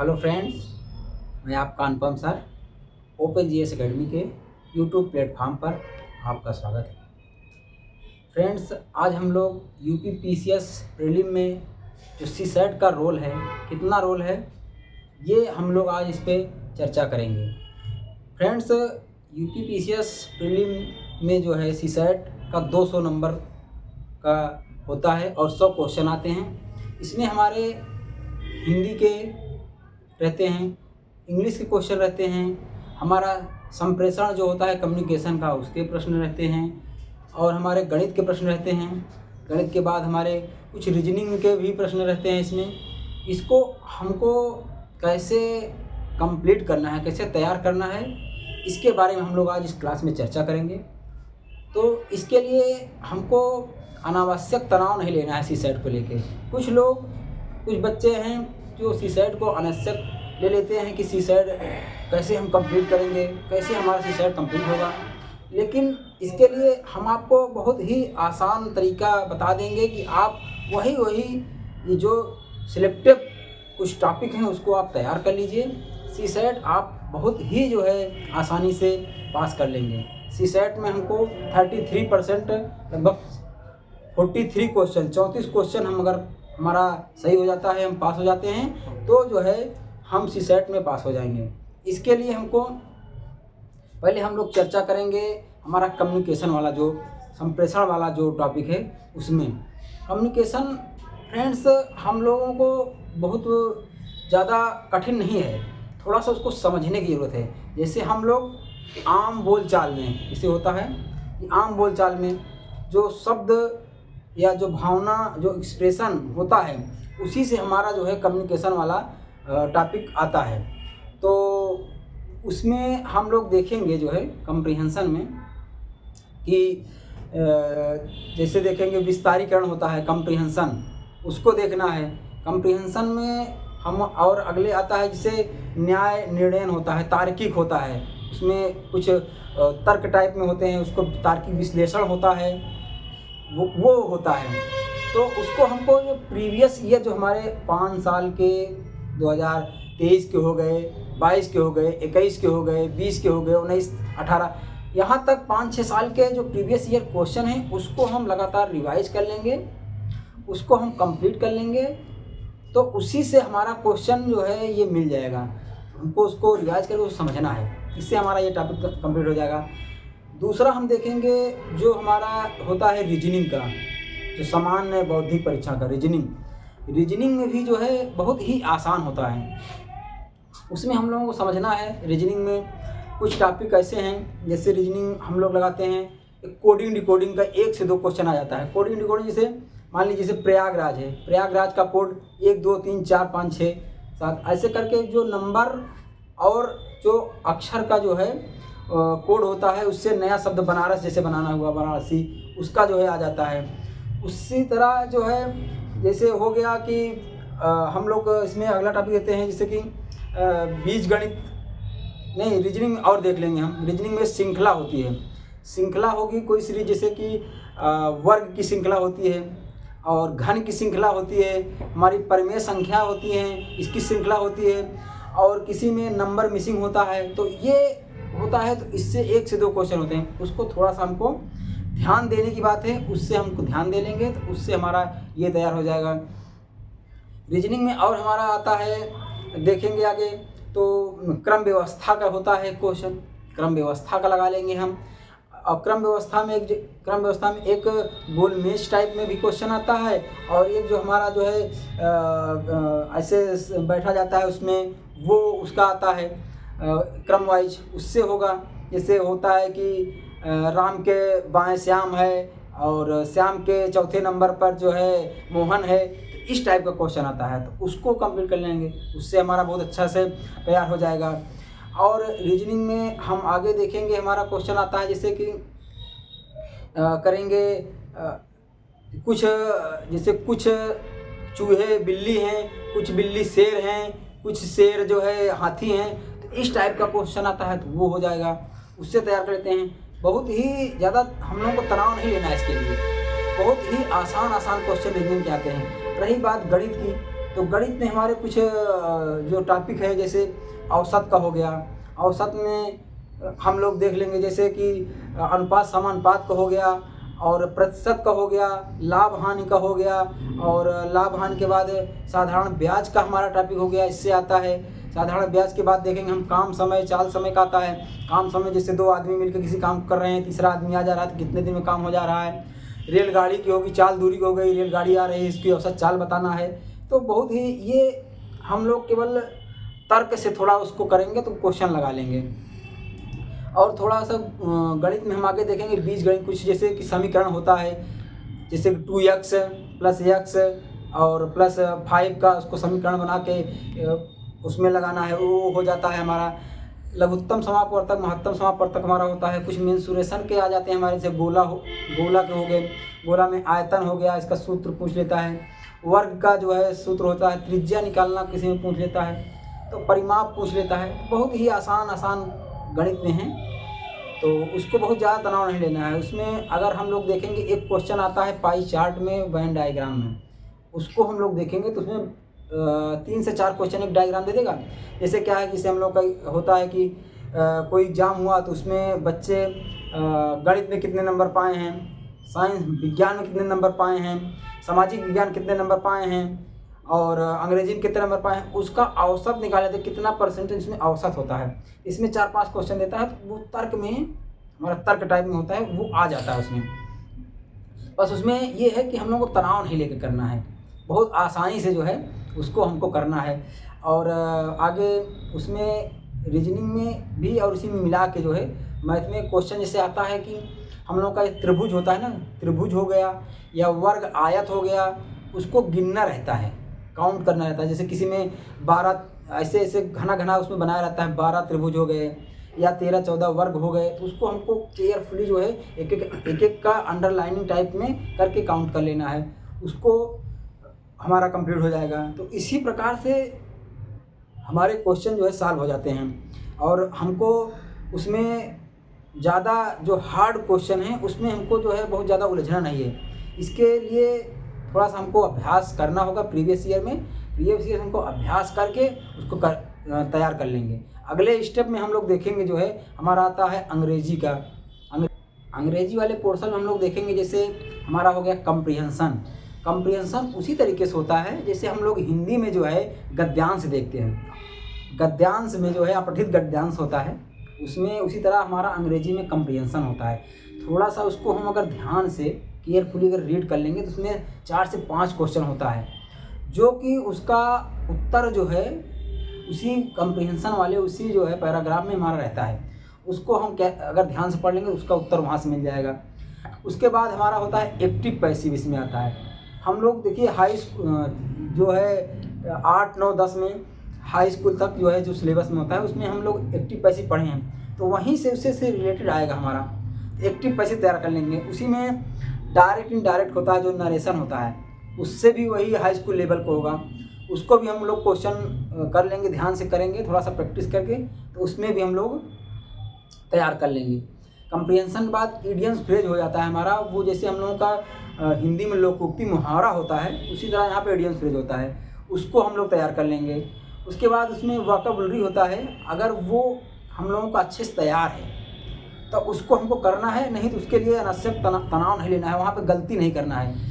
Hello friends, मैं आपका अनुपम sir open GS academy के यूट्यूब प्लेटफॉर्म पर आपका स्वागत है। फ्रेंड्स, आज हम लोग यूपी पीसीएस प्रीलिम में जो सीसैट का रोल है, कितना रोल है, ये हम लोग आज इस पर चर्चा करेंगे। फ्रेंड्स, यूपी पीसीएस प्रीलिम में जो है सीसैट का 200 नंबर का होता है और 100 क्वेश्चन आते हैं। इसमें हमारे हिंदी के रहते हैं, इंग्लिश के क्वेश्चन रहते हैं, हमारा संप्रेषण जो होता है कम्युनिकेशन का उसके प्रश्न रहते हैं और हमारे गणित के प्रश्न रहते हैं। गणित के बाद हमारे कुछ रीजनिंग के भी प्रश्न रहते हैं। इसको हमको कैसे कंप्लीट करना है, कैसे तैयार करना है, इसके बारे में हम लोग आज इस क्लास में चर्चा करेंगे। तो इसके लिए हमको अनावश्यक तनाव नहीं लेना है सीसैट को लेके। कुछ बच्चे हैं जो सीसैट को अनावश्यक ले लेते हैं कि सीसैट कैसे हम कंप्लीट करेंगे, कैसे हमारा सीसैट कंप्लीट होगा। लेकिन इसके लिए हम आपको बहुत ही आसान तरीका बता देंगे कि आप वही ये जो सिलेक्टिव कुछ टॉपिक हैं उसको आप तैयार कर लीजिए। सीसैट आप बहुत ही जो है आसानी से पास कर लेंगे। सीसैट में हमको 33% लगभग 43 क्वेश्चन 34 क्वेश्चन हम अगर हमारा सही हो जाता है, हम पास हो जाते हैं, तो जो है हम सीसैट में पास हो जाएंगे। इसके लिए हमको पहले हम लोग चर्चा करेंगे हमारा कम्युनिकेशन वाला जो संप्रेषण वाला जो टॉपिक है उसमें। कम्युनिकेशन फ्रेंड्स हम लोगों को बहुत ज़्यादा कठिन नहीं है, थोड़ा सा उसको समझने की ज़रूरत है। जैसे हम लोग आम बोलचाल में जैसे होता है कि आम बोलचाल में जो शब्द या जो भावना जो एक्सप्रेशन होता है उसी से हमारा जो है कम्युनिकेशन वाला टॉपिक आता है। तो उसमें हम लोग देखेंगे जो है कम्प्रीहेंशन में कि जैसे देखेंगे विस्तारीकरण होता है कम्प्रीहेंशन, उसको देखना है। कम्प्रीहेंशन में हम और अगले आता है जिसे न्याय निर्णय होता है, तार्किक होता है, उसमें कुछ तर्क टाइप में होते हैं, उसको तार्किक विश्लेषण होता है, वो होता है। तो उसको हमको जो प्रीवियस ईयर जो हमारे 5 साल के 2023 के हो गए, 22 के हो गए, 21 के हो गए, 20 के हो गए, 19, 18, यहाँ तक 5-6 साल के जो प्रीवियस ईयर क्वेश्चन हैं उसको हम लगातार रिवाइज कर लेंगे, उसको हम कंप्लीट कर लेंगे। तो उसी से हमारा क्वेश्चन जो है ये मिल जाएगा, हमको उसको रिवाइज करके उसको समझना है, इससे हमारा ये टॉपिक कंप्लीट हो जाएगा। दूसरा हम देखेंगे जो हमारा होता है रीजनिंग का, जो सामान्य बौद्धिक परीक्षा का रीजनिंग में भी जो है बहुत ही आसान होता है। उसमें हम लोगों को समझना है रीजनिंग में कुछ टॉपिक ऐसे हैं, जैसे रीजनिंग हम लोग लगाते हैं कोडिंग डिकोडिंग का 1 से 2 क्वेश्चन आ जाता है। कोडिंग डिकोडिंग जैसे मान लीजिए जैसे प्रयागराज है, प्रयागराज का कोड 1 2 3 4 5 6 7 ऐसे करके जो नंबर और जो अक्षर का जो है कोड होता है, उससे नया शब्द बनारस जैसे बनाना हुआ बनारसी, उसका जो है आ जाता है। उसी तरह जो है जैसे हो गया कि हम लोग इसमें अगला टॉपिक देते हैं जैसे कि बीजगणित नहीं, रीजनिंग और देख लेंगे हम। रीजनिंग में श्रृंखला होती है, श्रृंखला होगी कोई सीरीज, जैसे कि वर्ग की श्रृंखला होती है और घन की श्रृंखला होती है, हमारी परिमेय संख्या होती हैं, इसकी श्रृंखला होती है, और किसी में नंबर मिसिंग होता है। तो ये होता है, तो इससे 1 से 2 क्वेश्चन होते हैं, उसको थोड़ा सा हमको ध्यान देने की बात है, उससे हमको ध्यान दे लेंगे तो उससे हमारा ये तैयार हो जाएगा। रीजनिंग में और हमारा आता है, देखेंगे आगे, तो क्रम व्यवस्था का होता है क्वेश्चन, क्रम व्यवस्था का लगा लेंगे हम। और क्रम व्यवस्था में एक गोलमेज टाइप में भी क्वेश्चन आता है, और एक जो हमारा जो है ऐसे बैठा जाता है उसमें, वो उसका आता है क्रम वाइज, उससे होगा। जैसे होता है कि राम के बाएं श्याम है और श्याम के चौथे नंबर पर जो है मोहन है, तो इस टाइप का क्वेश्चन आता है, तो उसको कंप्लीट कर लेंगे, उससे हमारा बहुत अच्छा से तैयार हो जाएगा। और रीजनिंग में हम आगे देखेंगे हमारा क्वेश्चन आता है जैसे कि करेंगे कुछ, जैसे कुछ चूहे बिल्ली हैं, कुछ बिल्ली शेर हैं, कुछ शेर जो है हाथी हैं, तो इस टाइप का क्वेश्चन आता है, तो वो हो जाएगा, उससे तैयार कर लेते हैं। बहुत ही ज़्यादा हम लोगों को तनाव नहीं लेना है इसके लिए, बहुत ही आसान क्वेश्चन रीजनिंग के आते हैं। रही बात गणित की, तो गणित में हमारे कुछ जो टॉपिक है, जैसे औसत का हो गया। औसत में हम लोग देख लेंगे जैसे कि अनुपात समानुपात का हो गया, और प्रतिशत का हो गया, लाभ हानि का हो गया, और लाभ हानि के बाद साधारण ब्याज का हमारा टॉपिक हो गया, इससे आता है। साधारण ब्याज के बाद देखेंगे हम काम समय, चाल समय का आता है। काम समय जैसे दो आदमी मिलकर किसी काम कर रहे हैं, तीसरा आदमी आ जा रहा है तो कितने दिन में काम हो जा रहा है। रेलगाड़ी की होगी, चाल दूरी की हो गई, रेलगाड़ी आ रही है, इसकी औसत चाल बताना है। तो बहुत ही ये हम लोग केवल तर्क से थोड़ा उसको करेंगे तो क्वेश्चन लगा लेंगे। और थोड़ा सा गणित में हम आगे देखेंगे बीज गणित, कुछ जैसे कि समीकरण होता है, जैसे 2x + x और +5 का उसको समीकरण बना के उसमें लगाना है, वो हो जाता है हमारा। लघुत्तम समापवर्तक, महत्तम समापवर्तक हमारा होता है। कुछ मेंसुरेशन के आ जाते हैं हमारे, जैसे गोला के हो गए। गोला में आयतन हो गया, इसका सूत्र पूछ लेता है। वर्ग का जो है सूत्र होता है। त्रिज्या निकालना किसी में पूछ लेता है, तो परिमाप पूछ लेता है। बहुत ही आसान गणित में है, तो उसको बहुत ज़्यादा तनाव नहीं लेना है। उसमें अगर हम लोग देखेंगे एक क्वेश्चन आता है पाई चार्ट में, वेन डायग्राम में, उसको हम लोग देखेंगे तो उसमें 3 से 4 क्वेश्चन एक डायग्राम दे देगा। जैसे क्या है, जैसे हम लोग का होता है कि कोई एग्जाम हुआ तो उसमें बच्चे गणित में कितने नंबर पाए हैं, साइंस विज्ञान में कितने नंबर पाए हैं, सामाजिक विज्ञान कितने नंबर पाए हैं, और अंग्रेजी में कितने नंबर पाए हैं, उसका औसत निकाले थे, कितना परसेंटेज इसमें औसत होता है। इसमें 4-5 क्वेश्चन देता है, तो वो तर्क में, हमारा तर्क टाइप में होता है, वो आ जाता है उसमें। बस उसमें ये है कि हम लोग को तनाव नहीं लेकर करना है, बहुत आसानी से जो है उसको हमको करना है। और आगे उसमें रीजनिंग में भी और इसी में मिला के जो है मैथ में क्वेश्चन जैसे आता है कि हम लोग का त्रिभुज होता है ना, त्रिभुज हो गया या वर्ग आयत हो गया, उसको गिनना रहता है, काउंट करना रहता है। जैसे किसी में 12 ऐसे घना उसमें बनाया रहता है, 12 त्रिभुज हो गए या 13-14 वर्ग हो गए, तो उसको हमको केयरफुली जो है एक का अंडरलाइनिंग टाइप में करके काउंट कर लेना है, उसको हमारा कंप्लीट हो जाएगा। तो इसी प्रकार से हमारे क्वेश्चन जो है सॉल्व हो जाते हैं। और हमको उसमें ज़्यादा जो हार्ड क्वेश्चन है उसमें हमको जो है बहुत ज़्यादा उलझना नहीं है। इसके लिए थोड़ा सा हमको अभ्यास करना होगा। प्रीवियस ईयर हमको अभ्यास करके उसको तैयार कर लेंगे। अगले स्टेप में हम लोग देखेंगे जो है हमारा आता है अंग्रेजी का। अंग्रेजी वाले पोर्शन में हम लोग देखेंगे जैसे हमारा हो गया कंप्रीहेंशन उसी तरीके से होता है जैसे हम लोग हिंदी में जो है गद्यांश देखते हैं। गद्यांश में जो है अपठित गद्यांश होता है, उसमें उसी तरह हमारा अंग्रेजी में कंप्रीहेंशन होता है। थोड़ा सा उसको हम अगर ध्यान से केयरफुली अगर रीड कर लेंगे तो उसमें 4 से 5 क्वेश्चन होता है, जो कि उसका उत्तर जो है उसी कंप्रीहेंशन वाले उसी जो है पैराग्राफ में हमारा रहता है। उसको हम अगर ध्यान से पढ़ लेंगे उसका उत्तर वहाँ से मिल जाएगा। उसके बाद हमारा होता है एक्टिव पैसिव, इसमें आता है। हम लोग देखिए हाई जो है 8, 9, 10 में हाई स्कूल तक जो है जो सिलेबस में होता है उसमें हम लोग एक्टिव पैसिव पढ़े हैं, तो वहीं से उससे रिलेटेड आएगा हमारा। एक्टिव पैसिव तैयार कर लेंगे। उसी में डायरेक्ट इनडायरेक्ट होता है, जो नरेशन होता है उससे भी वही हाई स्कूल लेवल को होगा, उसको भी हम लोग क्वेश्चन कर लेंगे, ध्यान से करेंगे थोड़ा सा प्रैक्टिस करके, तो उसमें भी हम लोग तैयार कर लेंगे। कंप्रीहेंशन के बाद इडियम्स फ्रेज हो जाता है हमारा, वो जैसे हम लोगों का हिंदी में लोकोक्ति मुहावरा होता है उसी तरह यहाँ पे इडियम्स फ्रेज होता है, उसको हम लोग तैयार कर लेंगे। उसके बाद उसमें वोकैबुलरी होता है, अगर वो हम लोगों का अच्छे से तैयार है तो उसको हमको करना है, नहीं तो उसके लिए अनावश्यक तनाव नहीं लेना है, वहाँ पे गलती नहीं करना है।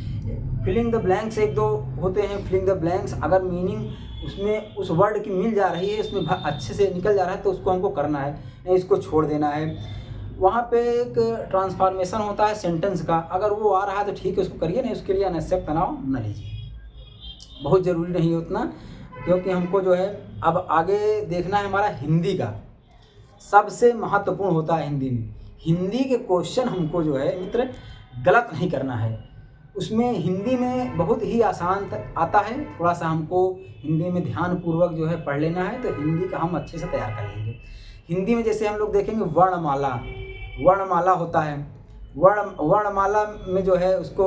फिलिंग द ब्लैंक्स 1-2 होते हैं, फिलिंग द ब्लैंक्स अगर मीनिंग उसमें उस वर्ड की मिल जा रही है, उसमें अच्छे से निकल जा रहा है तो उसको हमको करना है, नहीं इसको छोड़ देना है। वहाँ पे एक ट्रांसफॉर्मेशन होता है सेंटेंस का, अगर वो आ रहा है तो ठीक है उसको करिए, नहीं उसके लिए अनावश्यक तनाव न लीजिए, बहुत ज़रूरी नहीं उतना, क्योंकि हमको जो है अब आगे देखना है हमारा हिंदी का। सबसे महत्वपूर्ण होता है हिंदी में, हिंदी के क्वेश्चन हमको जो है मित्र गलत नहीं करना है। उसमें हिंदी में बहुत ही आसान आता है, थोड़ा सा हमको हिंदी में ध्यानपूर्वक जो है पढ़ लेना है, तो हिंदी का हम अच्छे से तैयार कर लेंगे। हिंदी में जैसे हम लोग देखेंगे वर्णमाला होता है, वर्णमाला में जो है उसको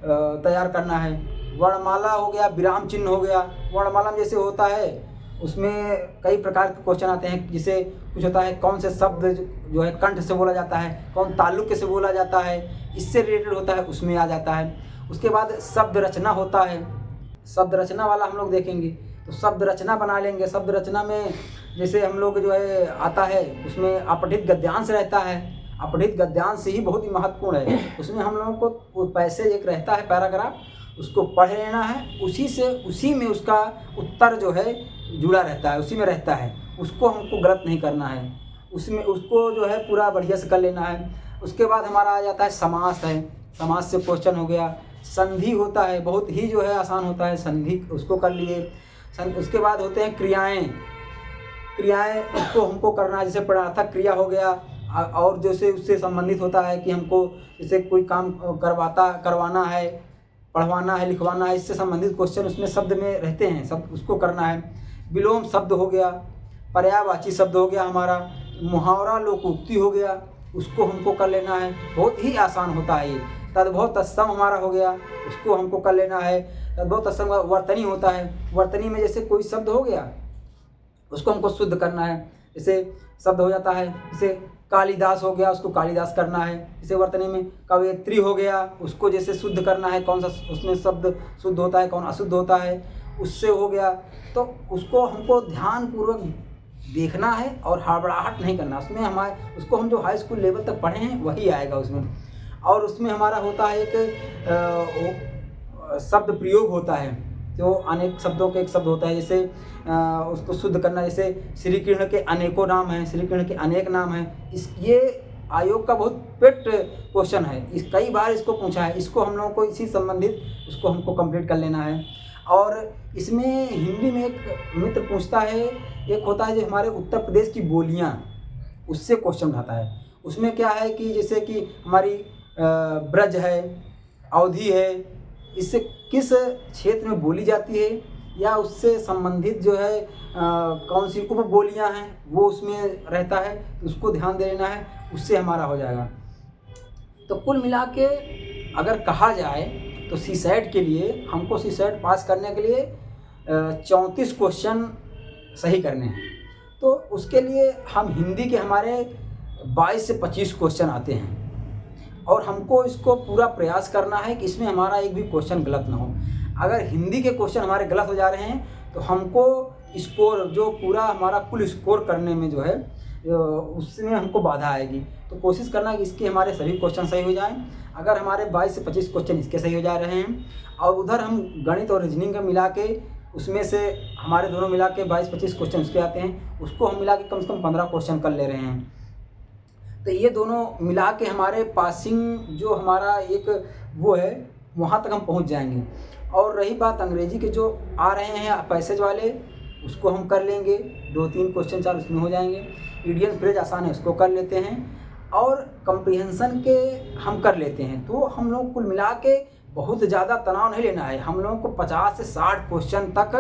तैयार करना है। वर्णमाला हो गया, विराम चिन्ह हो गया। वर्णमाला में जैसे होता है उसमें कई प्रकार के क्वेश्चन आते हैं, जैसे कुछ होता है कौन से शब्द जो है कंठ से बोला जाता है, कौन तालुक्य से बोला जाता है, इससे रिलेटेड होता है, उसमें आ जाता है। उसके बाद शब्द रचना होता है, शब्द रचना वाला हम लोग देखेंगे, तो शब्द रचना बना लेंगे। शब्द रचना में जैसे हम लोग जो है आता है, उसमें अपठित गद्यांश रहता है। अपठित गद्यांश ही बहुत ही महत्वपूर्ण है। उसमें हम लोगों को वो पैसेज एक रहता है पैराग्राफ, उसको पढ़ लेना है, उसी में उसका उत्तर जो है जुड़ा रहता है, उसी में रहता है, उसको हमको गलत नहीं करना है, उसमें उसको जो है पूरा बढ़िया से कर लेना है। उसके बाद हमारा आ जाता है समास है, समास से क्वेश्चन हो गया। संधि होता है, बहुत ही जो है आसान होता है संधि, उसको कर लिए। उसके बाद होते हैं क्रियाएं, उसको हमको करना है, जैसे पदार्थक क्रिया हो गया, और जैसे उससे संबंधित होता है कि हमको जैसे कोई काम करवाना है, पढ़वाना है, लिखवाना है, इससे संबंधित क्वेश्चन उसमें शब्द में रहते हैं, सब उसको करना है। विलोम शब्द हो गया, पर्यायवाची शब्द हो गया हमारा, मुहावरा लोकोक्ति हो गया, उसको हमको कर लेना है, बहुत ही आसान होता है ये। तद्भव तत्सम हमारा हो गया, उसको हमको कर लेना है। तद्भव तत्सम का वर्तनी होता है, वर्तनी में जैसे कोई शब्द हो गया उसको हमको शुद्ध करना है। जैसे शब्द हो जाता है, जैसे कालिदास हो गया, उसको कालिदास करना है। जैसे वर्तनी में कवयित्री हो गया, उसको जैसे शुद्ध करना है, कौन सा उसमें शब्द शुद्ध होता है, कौन अशुद्ध होता है, उससे हो गया। तो उसको हमको ध्यानपूर्वक देखना है और हड़बड़ाहट नहीं करना। उसमें हमारे उसको हम जो हाई स्कूल लेवल तक पढ़े हैं वही आएगा उसमें। और उसमें हमारा होता है एक शब्द प्रयोग होता है, तो अनेक शब्दों के एक शब्द होता है, जैसे उसको शुद्ध करना। जैसे श्री कृष्ण के अनेकों नाम हैं, श्री कृष्ण के अनेक नाम हैं। ये आयोग का बहुत पेट क्वेश्चन है, कई बार इसको पूछा है। इसको हम लोगों को इसी संबंधित उसको हमको कंप्लीट कर लेना है। और इसमें हिंदी में एक मित्र पूछता है, एक होता है जो हमारे उत्तर प्रदेश की बोलियां, उससे क्वेश्चन उठाता है। उसमें क्या है कि जैसे कि हमारी ब्रज है, अवधी है, इससे किस क्षेत्र में बोली जाती है, या उससे संबंधित जो है कौन सी उपबोलियां हैं वो उसमें रहता है, उसको ध्यान दे लेना है, उससे हमारा हो जाएगा। तो कुल मिला के अगर कहा जाए तो सीसैट के लिए हमको सीसैट पास करने के लिए 34 क्वेश्चन सही करने हैं। तो उसके लिए हम हिंदी के हमारे 22 से 25 क्वेश्चन आते हैं, और हमको इसको पूरा प्रयास करना है कि इसमें हमारा एक भी क्वेश्चन गलत ना हो। अगर हिंदी के क्वेश्चन हमारे गलत हो जा रहे हैं तो हमको स्कोर जो पूरा हमारा कुल स्कोर करने में जो है उसमें हमको बाधा आएगी। तो कोशिश करना कि इसके हमारे सभी क्वेश्चन सही हो जाएं। अगर हमारे 22 से 25 क्वेश्चन इसके सही हो जा रहे हैं, और उधर हम गणित और रीजनिंग का मिला के उसमें से हमारे दोनों मिला के 22-25 क्वेश्चन उसके आते हैं, उसको हम मिला के कम से कम 15 क्वेश्चन कर ले रहे हैं। तो ये दोनों मिला के हमारे पासिंग जो हमारा एक वो है, वहाँ तक हम पहुँच जाएंगे। और रही बात अंग्रेजी के जो आ रहे हैं पैसेज वाले, उसको हम कर लेंगे, 2-3 क्वेश्चन 4 उसमें हो जाएंगे। इडियम फ्रेज आसान है, उसको कर लेते हैं, और कंप्रीहेंशन के हम कर लेते हैं। तो हम लोग कुल मिला के बहुत ज़्यादा तनाव नहीं लेना है। हम लोगों को 50 से 60 क्वेश्चन तक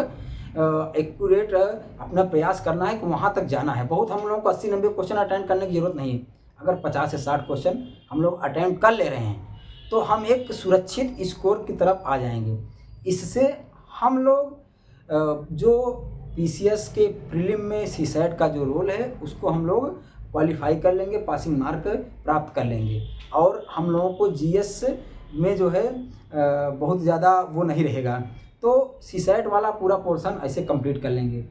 एक्यूरेट अपना प्रयास करना है कि वहाँ तक जाना है। बहुत हम लोगों को 80-90 क्वेश्चन अटेंड करने की ज़रूरत नहीं है। अगर 50 से 60 क्वेश्चन हम लोग अटेम्प्ट कर ले रहे हैं तो हम एक सुरक्षित स्कोर की तरफ आ जाएंगे। इससे हम लोग जो पीसीएस के प्रीलिम में सीसैट का जो रोल है उसको हम लोग क्वालिफाई कर लेंगे, पासिंग मार्क प्राप्त कर लेंगे, और हम लोगों को जीएस में जो है बहुत ज़्यादा वो नहीं रहेगा। तो सीसैट वाला पूरा पोर्शन ऐसे कंप्लीट कर लेंगे।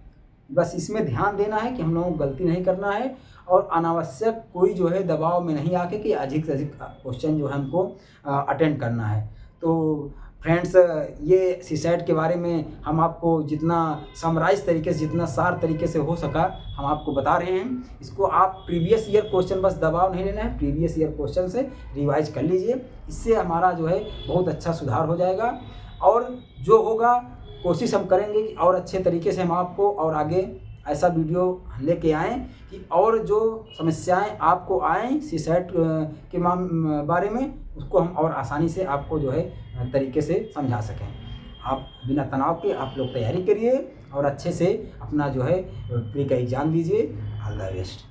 बस इसमें ध्यान देना है कि हम लोगों को गलती नहीं करना है, और अनावश्यक कोई जो है दबाव में नहीं आके कि अधिक से अधिक क्वेश्चन जो है हमको अटेंड करना है। तो फ्रेंड्स, ये सीसैट के बारे में हम आपको जितना समराइज तरीके से, जितना सार तरीके से हो सका हम आपको बता रहे हैं। इसको आप प्रीवियस ईयर क्वेश्चन, बस दबाव नहीं लेना है, प्रीवियस ईयर क्वेश्चन से रिवाइज कर लीजिए। इससे हमारा जो है बहुत अच्छा सुधार हो जाएगा, और जो होगा कोशिश हम करेंगे कि और अच्छे तरीके से हम आपको और आगे ऐसा वीडियो लेके आएँ कि और जो समस्याएं आपको आएँ सीसैट के बारे में, उसको हम और आसानी से आपको जो है तरीके से समझा सकें। आप बिना तनाव के आप लोग तैयारी करिए और अच्छे से अपना जो है प्री का एग्ज़ाम दीजिए। All the best.